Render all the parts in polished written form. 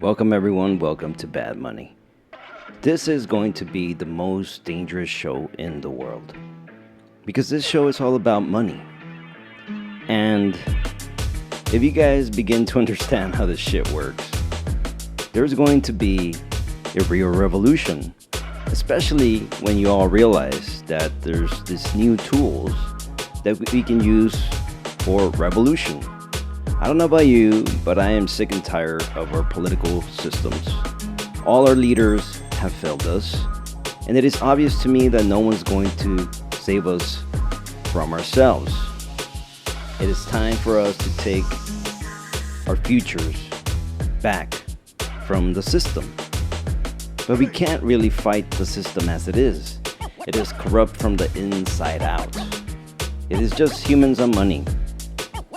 Welcome, everyone. Welcome to Bad Money. This is going to be the most dangerous show in the world because this show is all about money. And if you guys begin to understand how this shit works, there's going to be a real revolution, especially when you all realize that there's these new tools that we can use for revolution. I don't know about you, but I am sick and tired of our political systems. All our leaders have failed us, and it is obvious to me that no one's going to save us from ourselves. It is time for us to take our futures back from the system. But we can't really fight the system as it is. It is corrupt from the inside out. It is just humans and money.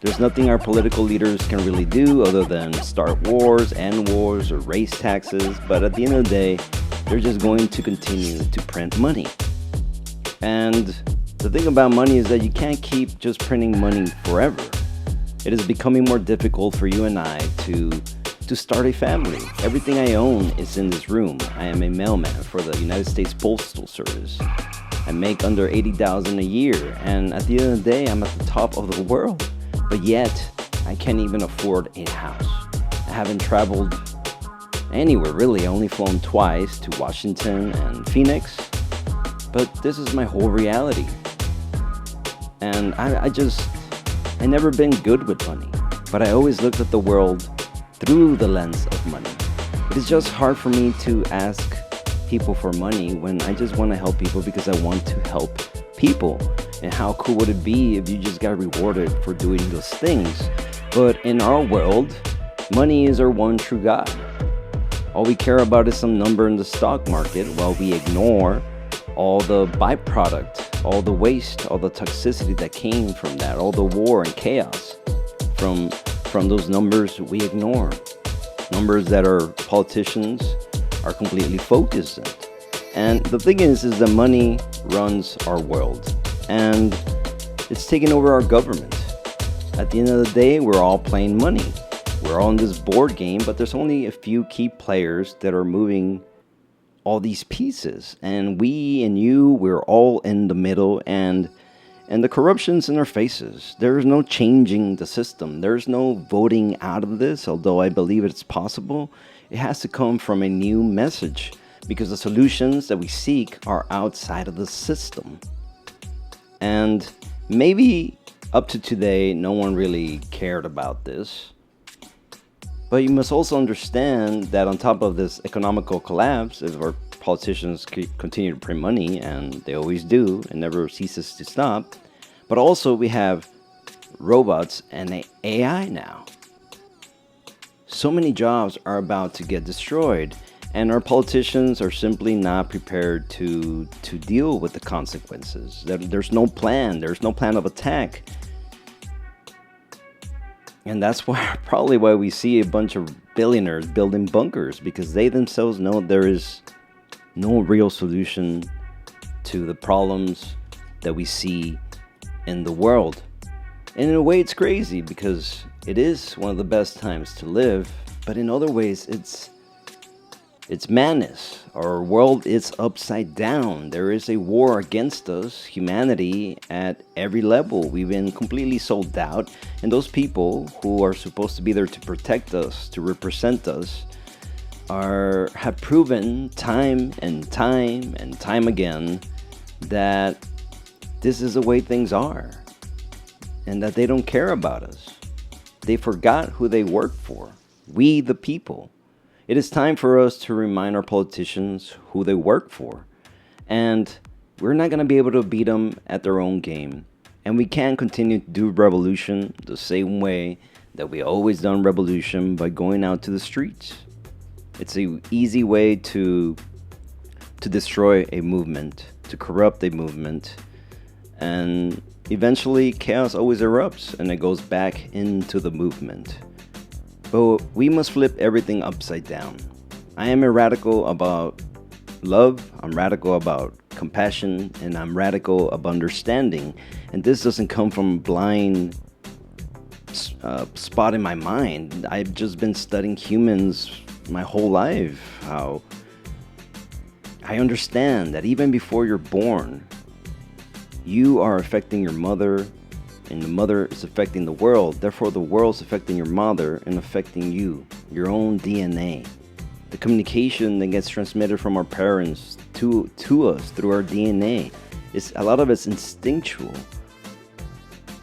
There's nothing our political leaders can really do other than start wars, end wars, or raise taxes, but at the end of the day, they're just going to continue to print money. And the thing about money is that you can't keep just printing money forever. It is becoming more difficult for you and I to start a family. Everything I own is in this room. I am a mailman for the United States Postal Service. I make under $80,000 a year, and at the end of the day, I'm at the top of the world. But yet, I can't even afford a house. I haven't traveled anywhere really. I only flown twice to Washington and Phoenix. But this is my whole reality. And I never been good with money. But I always looked at the world through the lens of money. It is just hard for me to ask people for money when I just want to help people because I want to help people. And how cool would it be if you just got rewarded for doing those things? But in our world, money is our one true God. All we care about is some number in the stock market while we ignore all the byproduct, all the waste, all the toxicity that came from that, all the war and chaos from those numbers we ignore. Numbers that our politicians are completely focused on. And the thing is that money runs our world. And it's taking over our government. At the end of the day, we're all playing money. We're all in this board game, but there's only a few key players that are moving all these pieces. And we and you, we're all in the middle, and the corruption's in our faces. There's no changing the system. There's no voting out of this, although I believe it's possible. It has to come from a new message, because the solutions that we seek are outside of the system. And maybe up to today, no one really cared about this. But you must also understand that on top of this economical collapse, if our politicians continue to print money, and they always do, and never ceases to stop, but also we have robots and AI now. So many jobs are about to get destroyed. And our politicians are simply not prepared to deal with the consequences. There's no plan. There's no plan of attack. And that's probably why we see a bunch of billionaires building bunkers, because they themselves know there is no real solution to the problems that we see in the world. And in a way, it's crazy because it is one of the best times to live. But in other ways, it's madness. Our world is upside down. There is a war against us, humanity, at every level. We've been completely sold out. And those people who are supposed to be there to protect us, to represent us, have proven time and time again that this is the way things are. And that they don't care about us. They forgot who they work for. We, the people. It is time for us to remind our politicians who they work for. And we're not going to be able to beat them at their own game. And we can't continue to do revolution the same way that we always done revolution, by going out to the streets. It's an easy way to destroy a movement, to corrupt a movement. And eventually chaos always erupts and it goes back into the movement. But we must flip everything upside down. I am a radical about love, I'm radical about compassion, and I'm radical about understanding. And this doesn't come from blind spot in my mind. I've just been studying humans my whole life, how I understand that even before you're born, you are affecting your mother, and the mother is affecting the world. Therefore, the world's affecting your mother and affecting you, your own DNA. The communication that gets transmitted from our parents to us through our DNA, a lot of it's instinctual.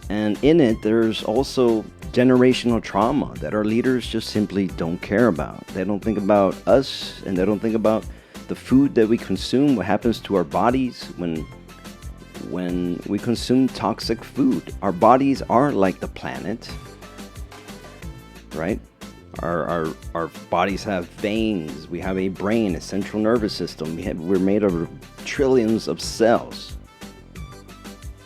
And in it, there's also generational trauma that our leaders just simply don't care about. They don't think about us, and they don't think about the food that we consume, what happens to our bodies when we consume toxic food. Our bodies are like the planet, right? Our bodies have veins, we have a brain, a central nervous system, we're made of trillions of cells.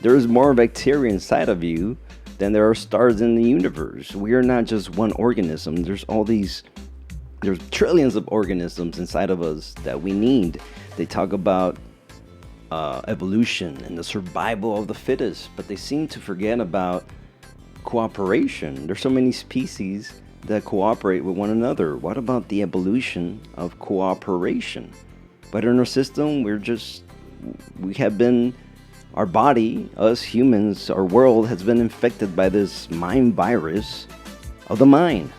There is more bacteria inside of you than there are stars in the universe. We are not just one organism. There's trillions of organisms inside of us that we need. They talk about evolution and the survival of the fittest, but they seem to forget about cooperation. There's so many species that cooperate with one another. What about the evolution of cooperation? But in our system, our body, us humans, our world has been infected by this mind virus of the mind,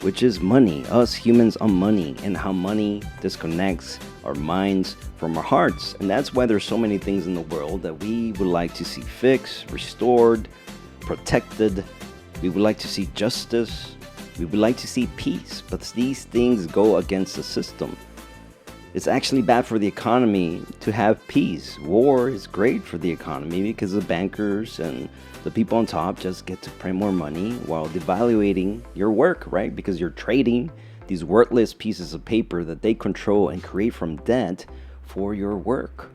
which is money. Us humans on money, and how money disconnects our minds from our hearts. And that's why there's so many things in the world that we would like to see fixed, restored, protected. We would like to see justice. We would like to see peace. But these things go against the system. It's actually bad for the economy to have peace. War is great for the economy because the bankers and the people on top just get to print more money while devaluating your work, right? Because you're trading these worthless pieces of paper that they control and create from debt for your work.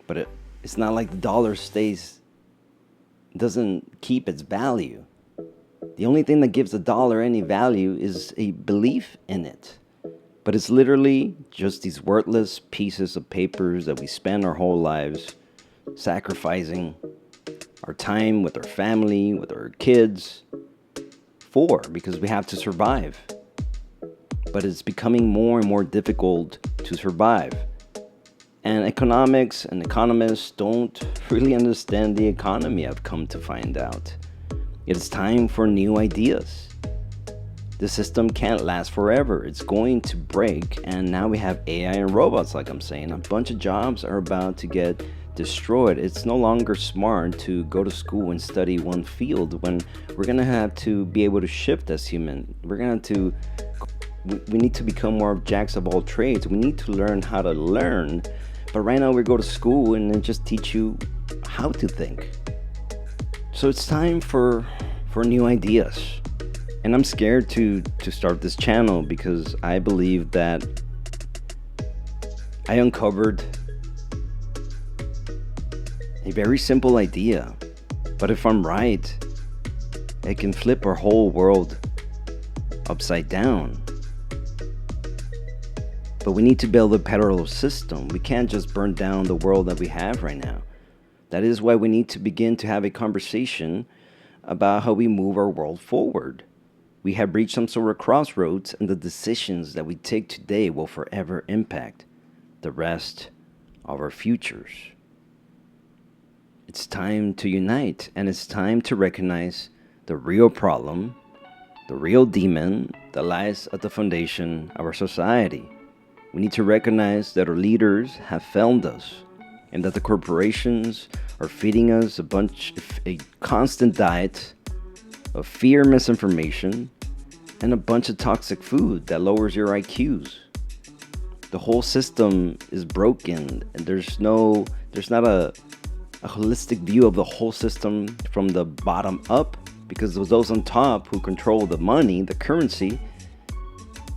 But it's not like the dollar doesn't keep its value. The only thing that gives the dollar any value is a belief in it. But it's literally just these worthless pieces of papers that we spend our whole lives sacrificing our time with our family, with our kids, because we have to survive. But it's becoming more and more difficult to survive. And economics and economists don't really understand the economy, I've come to find out. It is time for new ideas. The system can't last forever. It's going to break. And now we have AI and robots, like I'm saying. A bunch of jobs are about to get destroyed. It's no longer smart to go to school and study one field when we're going to have to be able to shift as human. We need to become more of jacks of all trades. We need to learn how to learn. But right now we go to school and they just teach you how to think. So it's time for new ideas. And I'm scared to start this channel because I believe that I uncovered a very simple idea. But if I'm right, it can flip our whole world upside down. But we need to build a parallel system. We can't just burn down the world that we have right now. That is why we need to begin to have a conversation about how we move our world forward. We have reached some sort of crossroads, and the decisions that we take today will forever impact the rest of our futures. It's time to unite, and it's time to recognize the real problem, the real demon that lies at the foundation of our society. We need to recognize that our leaders have failed us, and that the corporations are feeding us a constant diet of fear, misinformation, and a bunch of toxic food that lowers your IQs. The whole system is broken, and there's not a holistic view of the whole system from the bottom up, because those on top who control the money, the currency,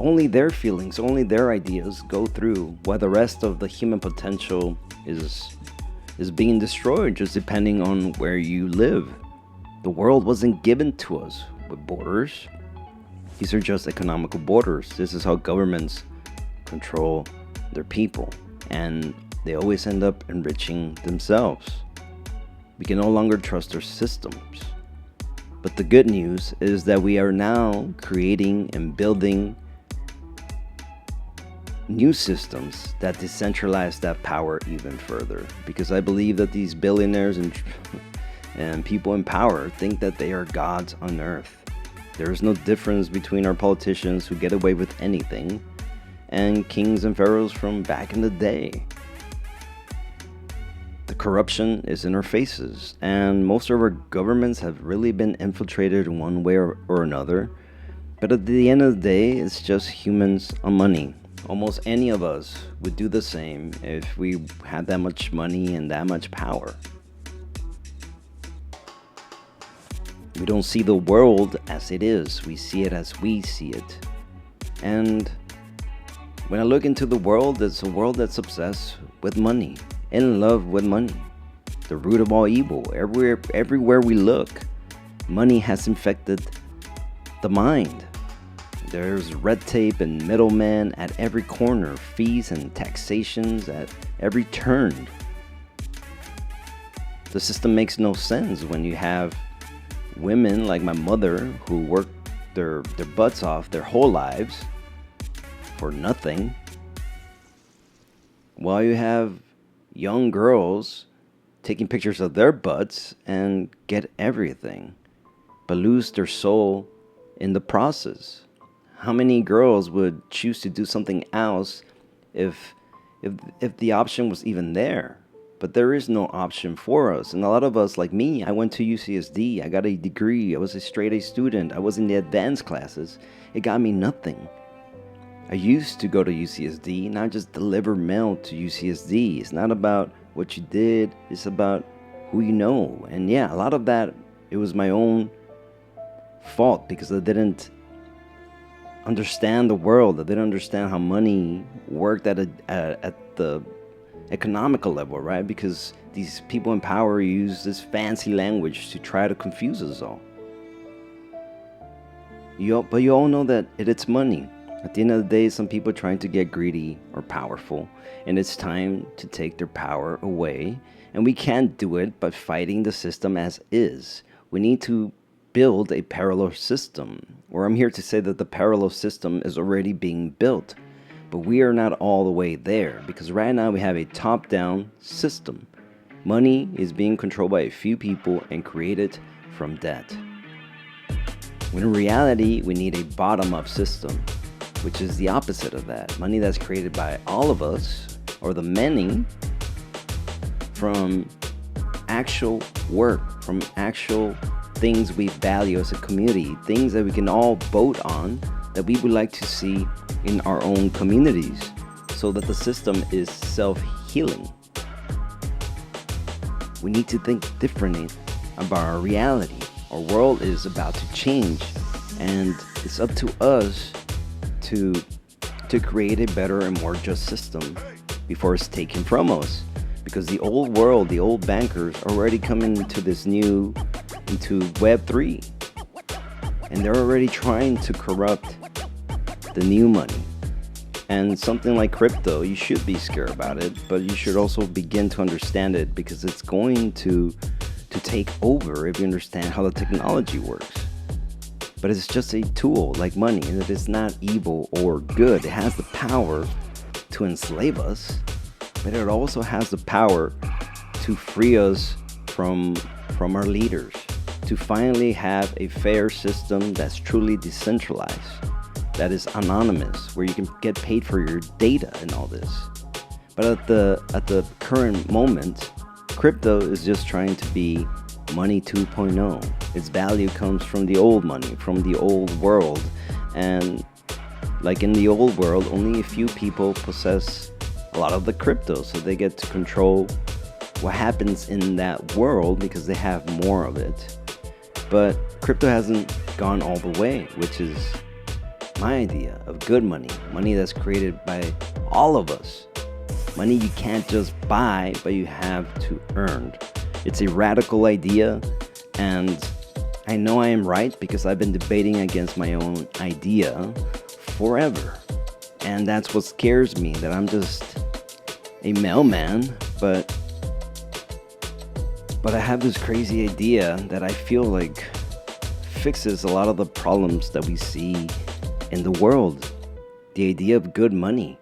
only their feelings, only their ideas go through, while the rest of the human potential is being destroyed just depending on where you live. The world wasn't given to us with borders. These are just economical borders. This is how governments control their people, and they always end up enriching themselves. We can no longer trust their systems. But the good news is that we are now creating and building new systems that decentralize that power even further. Because I believe that these billionaires and people in power think that they are gods on earth. There is no difference between our politicians who get away with anything and kings and pharaohs from back in the day. The corruption is in our faces, and most of our governments have really been infiltrated in one way or another. But at the end of the day, it's just humans on money. Almost any of us would do the same if we had that much money and that much power. We don't see the world as it is, we see it as we see it. And when I look into the world, it's a world that's obsessed with money, in love with money, the root of all evil. Everywhere we look, money has infected the mind. There's red tape and middlemen at every corner, fees and taxations at every turn. The system makes no sense when you have women like my mother who work their butts off their whole lives for nothing, while you have young girls taking pictures of their butts and get everything, but lose their soul in the process. How many girls would choose to do something else if the option was even there? But there is no option for us. And a lot of us, like me, I went to UCSD. I got a degree. I was a straight A student. I was in the advanced classes. It got me nothing. I used to go to UCSD, not just deliver mail to UCSD. It's not about what you did. It's about who you know. And yeah, a lot of that, it was my own fault because I didn't understand the world. I didn't understand how money worked at the economical level, right? Because these people in power use this fancy language to try to confuse us all. But you all know that it's money. At the end of the day, some people are trying to get greedy or powerful, and it's time to take their power away. And we can't do it by fighting the system as is. We need to build a parallel system, or I'm here to say that the parallel system is already being built. But we are not all the way there, because right now we have a top-down system. Money is being controlled by a few people and created from debt. When in reality, we need a bottom-up system, which is the opposite of that. Money that's created by all of us, or the many, from actual work, from actual things we value as a community, things that we can all vote on, that we would like to see in our own communities, so that the system is self-healing. We need to think differently about our reality. Our world is about to change, and it's up to us to create a better and more just system before it's taken from us. Because the old world, the old bankers are already coming into into Web3, and they're already trying to corrupt the new money. And something like crypto, you should be scared about it, but you should also begin to understand it, because it's going to take over if you understand how the technology works. But it's just a tool like money, and it is not evil or good. It has the power to enslave us, but it also has the power to free us from our leaders, to finally have a fair system that's truly decentralized, that is anonymous, where you can get paid for your data and all this. But at the current moment, crypto is just trying to be money 2.0. Its value comes from the old money, from the old world. And like in the old world, only a few people possess a lot of the crypto, so they get to control what happens in that world because they have more of it. But crypto hasn't gone all the way, which is my idea of good money. Money that's created by all of us. Money you can't just buy, but you have to earn. It's a radical idea, and I know I am right because I've been debating against my own idea forever. And that's what scares me, that I'm just a mailman, but I have this crazy idea that I feel like fixes a lot of the problems that we see in the world. The idea of good money.